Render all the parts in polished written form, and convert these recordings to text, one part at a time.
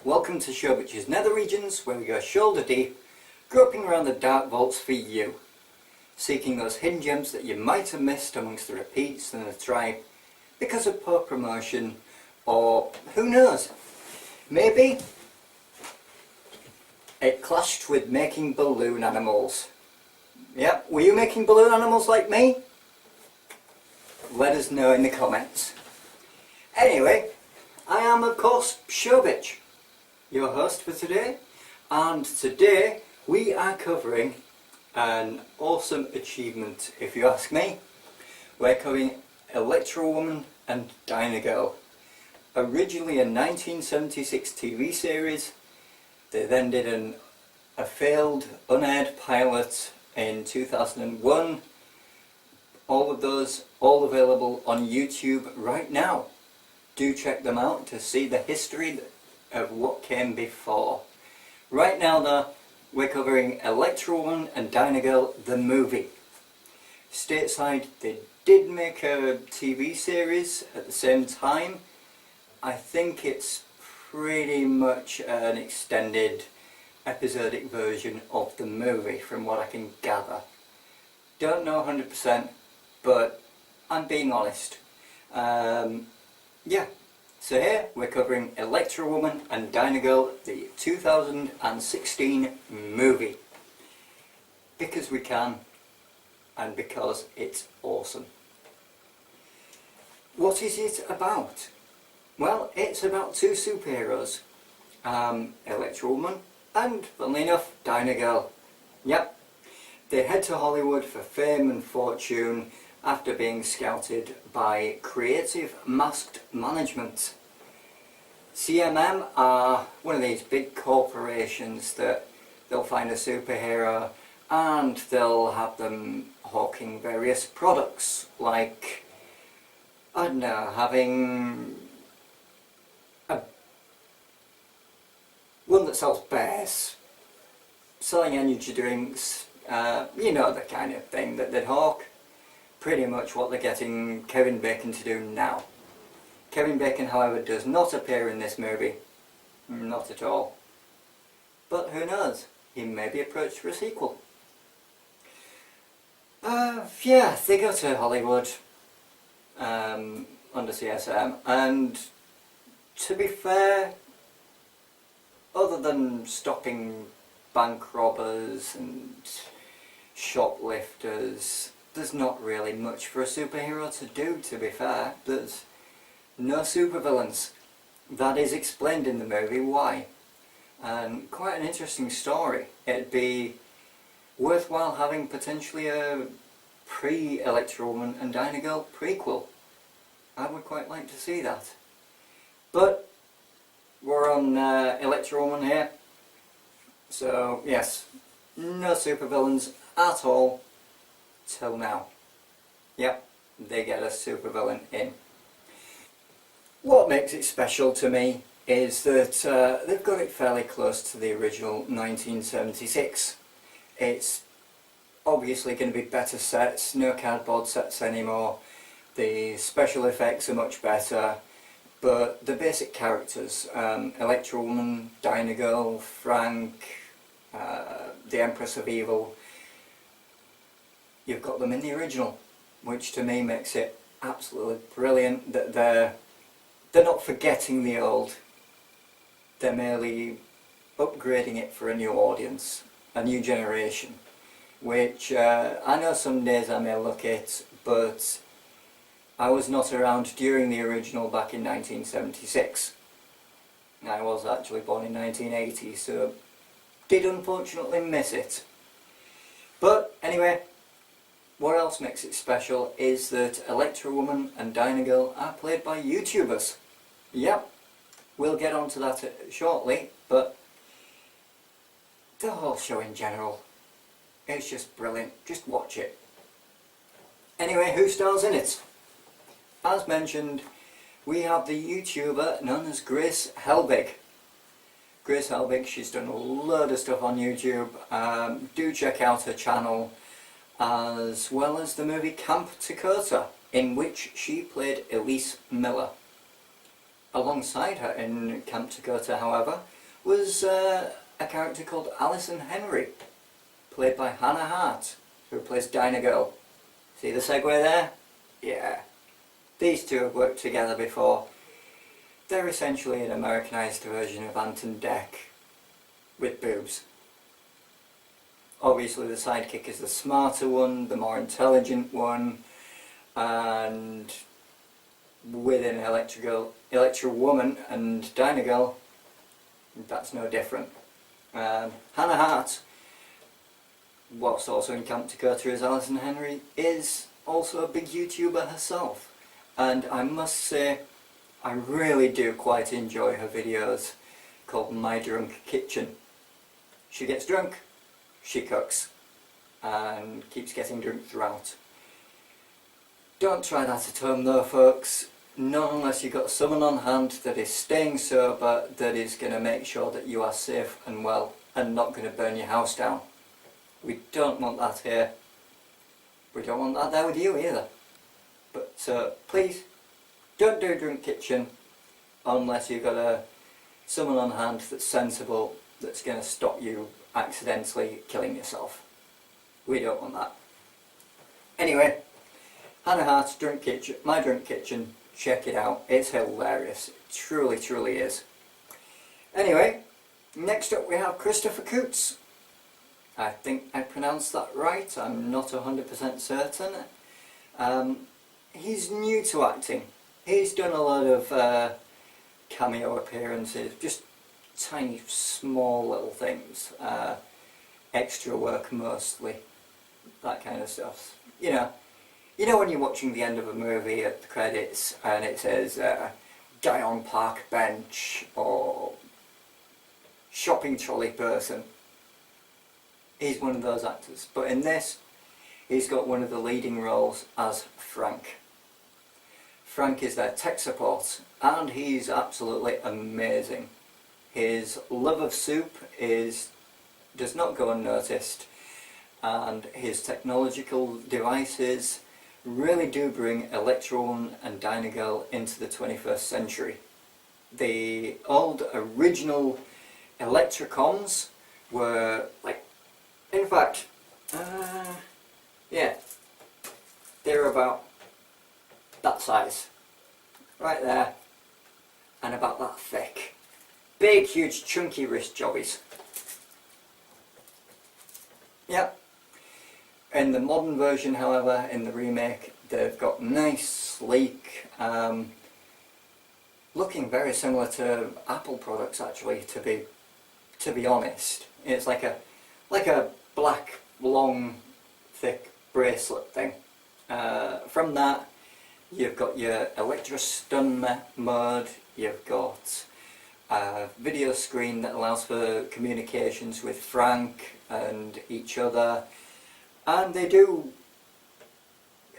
Welcome to ShowBitch's Nether regions, where we go shoulder deep, groping around the dark vaults for you, seeking those hidden gems that you might have missed amongst the repeats and the tribe because of poor promotion, or who knows, maybe it clashed with making balloon animals. Yep, were you making balloon animals like me? Let us know in the comments. Anyway, I am of course ShowBitch, your host for today, and today we are covering an awesome achievement, if you ask me. We're covering Electra Woman and Dyna Girl. Originally a 1976 TV series, they then did a failed unaired pilot in 2001. All of those, all available on YouTube right now. Do check them out to see the history of what came before. Right now though, we're covering Electra Woman and Dyna Girl, the movie. Stateside, they did make a TV series at the same time. I think it's pretty much an extended episodic version of the movie from what I can gather. Don't know 100%, but I'm being honest. Yeah. So here we're covering Electra Woman and Dyna Girl, the 2016 movie. Because we can, and because it's awesome. What is it about? Well, it's about two superheroes. Electra Woman and, funnily enough, Dyna Girl. Yep. They head to Hollywood for fame and fortune after being scouted by Creative Masked Management. CMM are one of these big corporations that they'll find a superhero and they'll have them hawking various products, like, I don't know, having one that sells bears, selling energy drinks, you know, the kind of thing that they'd hawk. Pretty much what they're getting Kevin Bacon to do now. Kevin Bacon, however, does not appear in this movie. Not at all. But who knows? He may be approached for a sequel. Yeah, they go to Hollywood under CSM, and to be fair, other than stopping bank robbers and shoplifters, there's not really much for a superhero to do, to be fair. There's no supervillains. That is explained in the movie why. And quite an interesting story. It'd be worthwhile having potentially a pre-Electra Woman and Dyna Girl prequel. I would quite like to see that. But we're on Electra Woman here. So yes, no supervillains at all. Till now. Yep, they get a supervillain in. What makes it special to me is that they've got it fairly close to the original 1976. It's obviously going to be better sets, no cardboard sets anymore. The special effects are much better, but the basic characters, Electra Woman, Dyna Girl, Frank, the Empress of Evil, you've got them in the original, which to me makes it absolutely brilliant that they're not forgetting the old, they're merely upgrading it for a new audience, a new generation, which I know some days I may look at, but I was not around during the original back in 1976. I was actually born in 1980, so did unfortunately miss it. But anyway, what else makes it special is that Electra Woman and Dyna Girl are played by YouTubers. Yep, we'll get onto that shortly, but the whole show in general, it's just brilliant. Just watch it. Anyway, who stars in it? As mentioned, we have the YouTuber known as Grace Helbig. Grace Helbig, she's done a load of stuff on YouTube. Do check out her channel, as well as the movie Camp Dakota, in which she played Elise Miller. alongside her in Camp Dakota, however, was a character called Alison Henry, played by Hannah Hart, who plays Dyna Girl. See the segue there? Yeah. These two have worked together before. They're essentially an Americanized version of Ant and Dec with boobs. Obviously the sidekick is the smarter one, the more intelligent one, and within Electra Woman and Dyna Girl, that's no different. Hannah Hart, what's also in Camp Dakota as Alison Henry, is also a big YouTuber herself, and I must say I really do quite enjoy her videos called My Drunk Kitchen. She gets drunk, she cooks, and keeps getting drunk throughout. Don't try that at home though, folks. Not unless you've got someone on hand that is staying sober, that is going to make sure that you are safe and well and not going to burn your house down. We don't want that here. We don't want that there with you either. But so please, don't do a drunk kitchen unless you've got someone on hand that's sensible, that's going to stop you accidentally killing yourself. We don't want that. Anyway, Hannah Hart's Drunk Kitchen, My Drunk Kitchen, check it out. It's hilarious. It truly, truly is. Anyway, next up we have Christopher Coots. I think I pronounced that right. I'm not 100% certain. He's new to acting. He's done a lot of cameo appearances, just tiny, small little things. Extra work mostly. That kind of stuff. You know when you're watching the end of a movie at the credits and it says guy on park bench or shopping trolley person? He's one of those actors. But in this, he's got one of the leading roles as Frank. Frank is their tech support and he's absolutely amazing. His love of soup does not go unnoticed, and his technological devices really do bring Electra and Dyna Girl into the 21st century. The old original Electrocons were like, in fact, yeah, they're about that size, right there, and about that thick. Big, huge, chunky wrist jobbies. Yep. In the modern version, however, in the remake, they've got nice, sleek, looking very similar to Apple products actually, to be honest. It's like a black, long, thick bracelet thing. From that, you've got your Electra stun mode, you've got a video screen that allows for communications with Frank and each other. And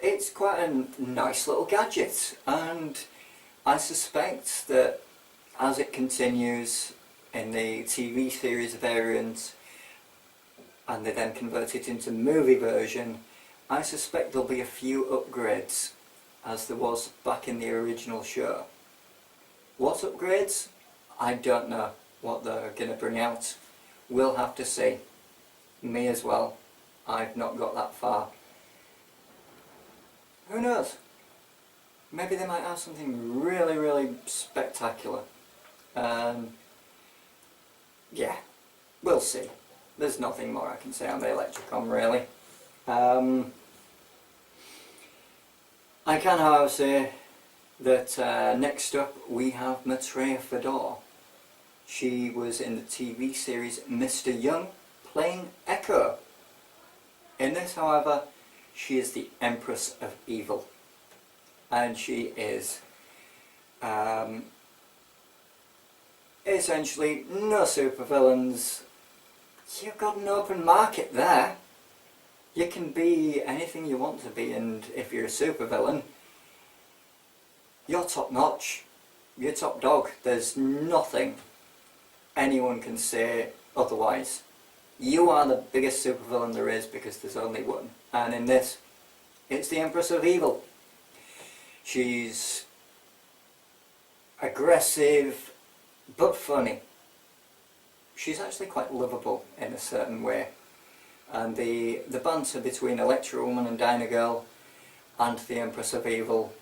it's quite a nice little gadget, and I suspect that as it continues in the TV series variant and they then convert it into movie version, I suspect there'll be a few upgrades as there was back in the original show. What upgrades? I don't know what they're going to bring out. We'll have to see. Me as well. I've not got that far. Who knows? Maybe they might have something really, really spectacular. Yeah, we'll see. There's nothing more I can say on the Electrocom really. I can however say that next up we have Maitreya Fedor. She was in the TV series Mr. Young, playing Echo. In this, however, she is the Empress of Evil, and she is essentially no supervillains. You've got an open market there. You can be anything you want to be, and if you're a supervillain, you're top notch, you're top dog. There's nothing anyone can say otherwise. You are the biggest supervillain there is because there's only one. And in this, it's the Empress of Evil. She's aggressive, but funny. She's actually quite lovable in a certain way. And the banter between Electra Woman and Dyna Girl and the Empress of Evil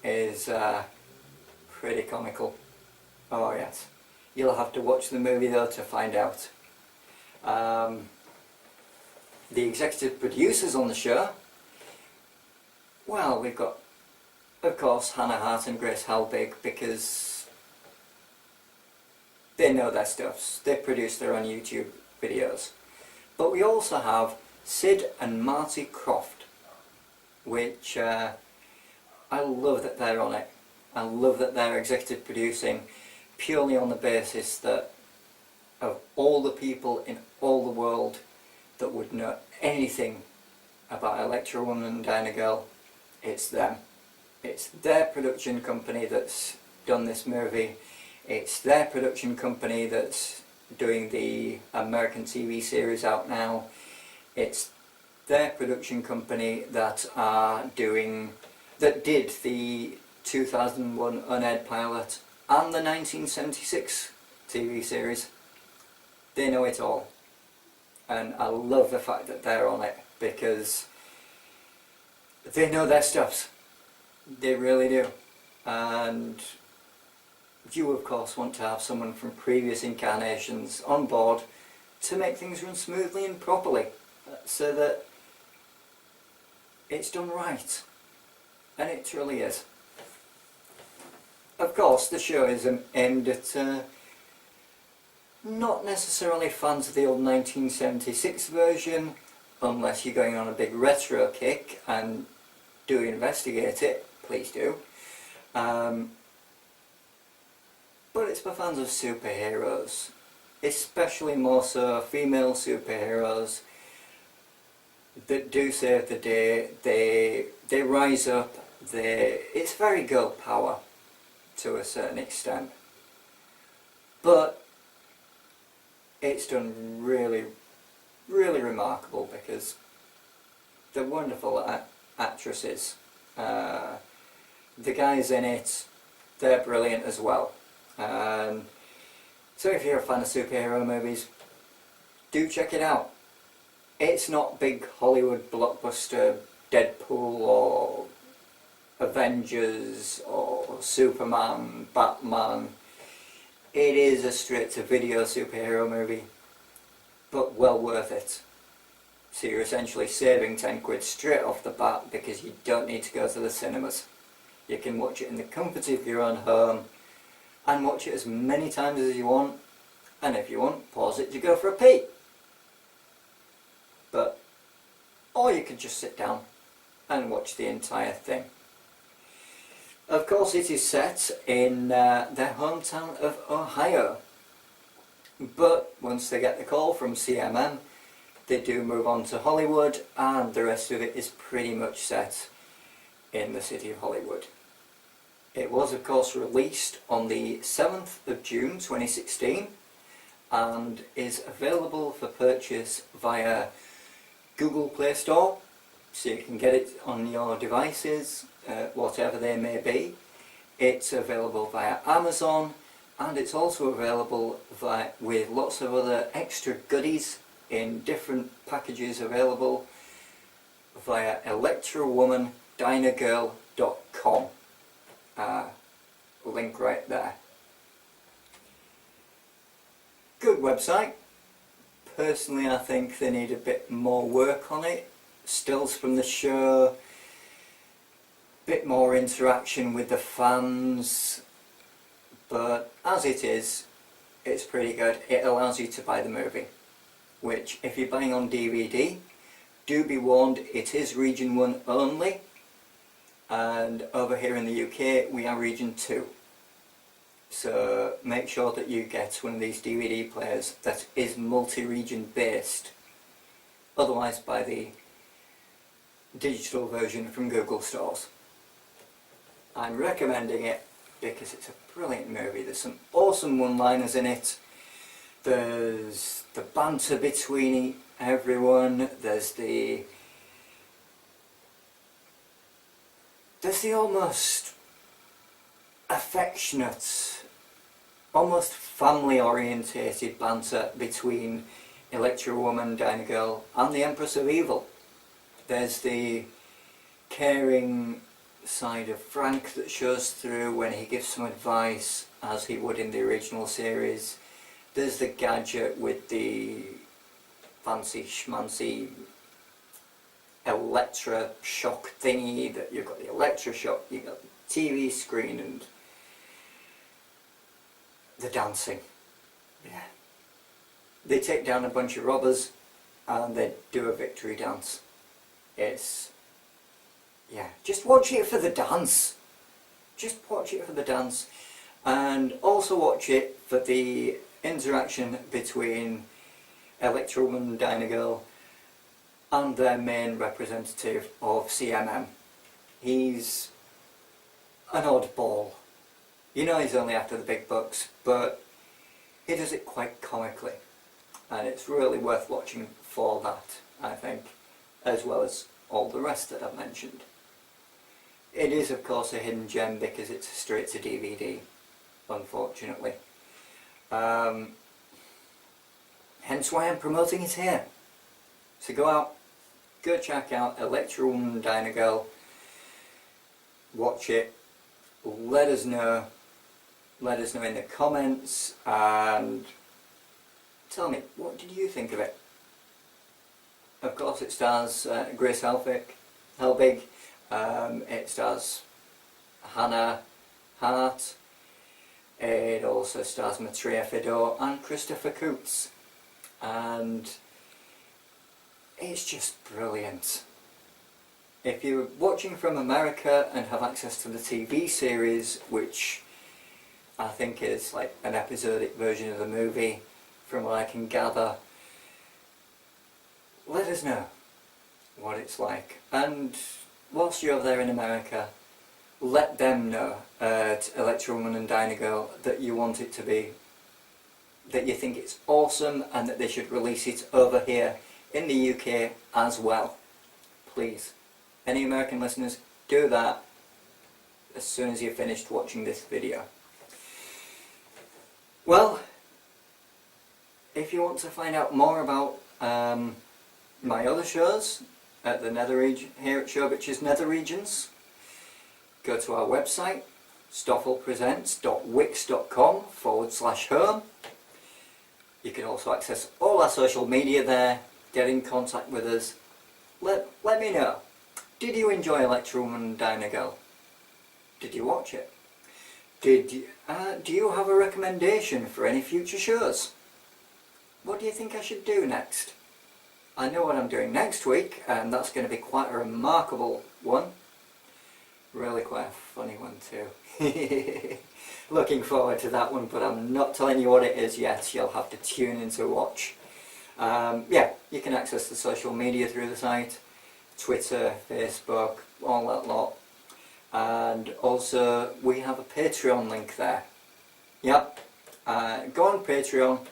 is pretty comical. Oh yes. You'll have to watch the movie though to find out. The executive producers on the show, well, we've got, of course, Hannah Hart and Grace Helbig, because they know their stuffs. They produce their own YouTube videos. But we also have Sid and Marty Croft, which I love that they're on it. I love that they're executive producing, purely on the basis that of all the people in all the world that would know anything about Electra Woman and Dyna Girl, it's them. It's their production company that's done this movie. It's their production company that's doing the American TV series out now. It's their production company that did the 2001 unaired pilot and the 1976 TV series. They know it all. And I love the fact that they're on it, because they know their stuffs. They really do. And you of course want to have someone from previous incarnations on board to make things run smoothly and properly, so that it's done right. And it truly is. Of course, the show is aimed at not necessarily fans of the old 1976 version, unless you're going on a big retro kick, and do investigate it, please do. But it's for fans of superheroes, especially more so female superheroes that do save the day. They rise up. It's very girl power to a certain extent, but it's done really, really remarkable, because they're wonderful actresses. The guys in it, they're brilliant as well. So if you're a fan of superhero movies, do check it out. It's not big Hollywood blockbuster Deadpool or Avengers or Superman, Batman. It is a straight-to-video superhero movie, but well worth it. So you're essentially saving 10 quid straight off the bat, because you don't need to go to the cinemas. You can watch it in the comfort of your own home, and watch it as many times as you want, and if you want, pause it to go for a pee. Or you could just sit down and watch the entire thing. Of course, it is set in their hometown of Ohio, but once they get the call from CMM, they do move on to Hollywood, and the rest of it is pretty much set in the city of Hollywood. It was of course released on the 7th of June 2016 and is available for purchase via Google Play Store, so you can get it on your devices, whatever they may be. It's available via Amazon, and it's also available with lots of other extra goodies in different packages available via electrawomandynagirl.com. Link right there. Good website. Personally, I think they need a bit more work on it. Stills from the show, bit more interaction with the fans, but as it is, it's pretty good. It allows you to buy the movie, which if you're buying on DVD, do be warned, it is region 1 only, and over here in the UK we are region 2. So make sure that you get one of these DVD players that is multi-region based. Otherwise buy the digital version from Google stores. I'm recommending it because it's a brilliant movie. There's some awesome one-liners in it. There's the banter between everyone. There's the almost affectionate, almost family orientated banter between Electra Woman, Dyna Girl and the Empress of Evil. There's the caring side of Frank that shows through when he gives some advice, as he would in the original series. There's the gadget with the fancy schmancy Electra shock thingy, that you've got the Electra shock, you've got the TV screen, and the dancing. Yeah. They take down a bunch of robbers and they do a victory dance. It's, yeah, just watch it for the dance. Just watch it for the dance. And also watch it for the interaction between Electra Woman and Dyna Girl and their main representative of CMM. He's an oddball. You know he's only after the big bucks, but he does it quite comically. And it's really worth watching for that, I think, as well as all the rest that I've mentioned. It is of course a hidden gem because it's straight to DVD, unfortunately. Hence why I'm promoting it here. So go check out Electra Woman, Dyna Girl, watch it, let us know in the comments, and tell me, what did you think of it? Of course it stars Grace Helbig, it stars Hannah Hart, it also stars Maitreya Fedor and Christopher Coots, and it's just brilliant. If you're watching from America and have access to the TV series, which I think is like an episodic version of the movie, from what I can gather, let us know what it's like. And whilst you're over there in America, let them know at Electra Woman and Dyna Girl that you want it to be, that you think it's awesome and that they should release it over here in the UK as well. Please. Any American listeners, do that as soon as you've finished watching this video. Well, if you want to find out more about my other shows at the Nether region, here at ShowBitch's Nether Regions, go to our website, stoffelpresents.wix.com/home. You can also access all our social media there, get in contact with us. Let me know. Did you enjoy Electra Woman and Dyna Girl? Did you watch it? Do you have a recommendation for any future shows? What do you think I should do next? I know what I'm doing next week, and that's going to be quite a remarkable one. Really quite a funny one too. Looking forward to that one, but I'm not telling you what it is yet. You'll have to tune in to watch. Yeah, you can access the social media through the site. Twitter, Facebook, all that lot. And also we have a Patreon link there. Yep, go on Patreon,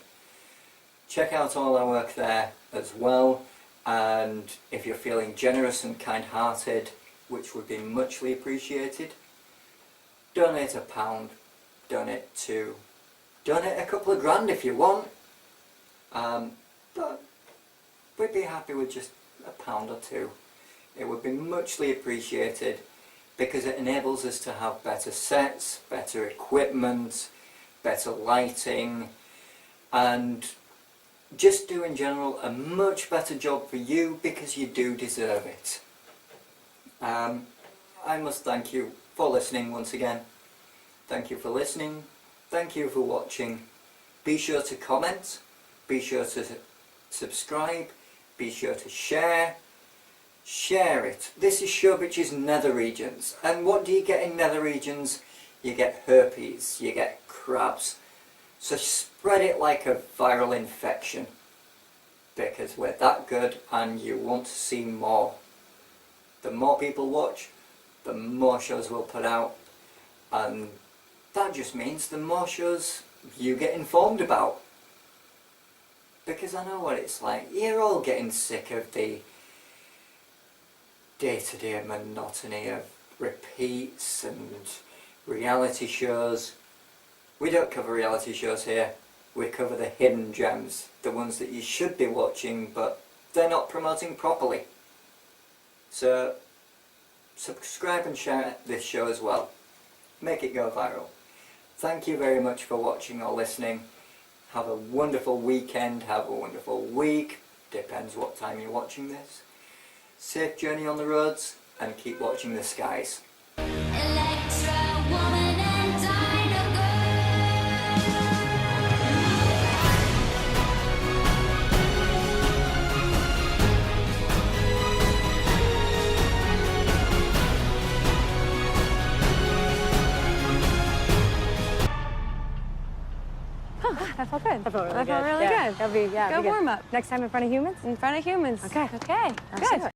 check out all our work there as well, and if you're feeling generous and kind-hearted, which would be muchly appreciated, donate £1, donate £2, donate a couple of grand if you want, but we'd be happy with just £1 or £2. It would be muchly appreciated because it enables us to have better sets, better equipment, better lighting, and just do in general a much better job for you because you do deserve it. I must thank you for listening once again. Thank you for listening. Thank you for watching. Be sure to comment. Be sure to subscribe. Be sure to share. Share it. This is ShowBitch's Nether Regions. And what do you get in Nether Regions? You get herpes. You get crabs. So spread it like a viral infection. Because we're that good and you want to see more. The more people watch, the more shows we'll put out. And that just means the more shows you get informed about. Because I know what it's like. You're all getting sick of the day-to-day monotony of repeats and reality shows. We don't cover reality shows here. We cover the hidden gems, the ones that you should be watching but they're not promoting properly. So subscribe and share this show as well. Make it go viral. Thank you very much for watching or listening. Have a wonderful weekend, have a wonderful week, depends what time you're watching this. Safe journey on the roads and keep watching the skies. Electra, woman and Dyna That felt good. That felt really That felt good. really Yeah. good. That'll be, yeah, Good be warm up. Next time in front of humans? In front of humans. Okay. Okay. Let's do Good. it.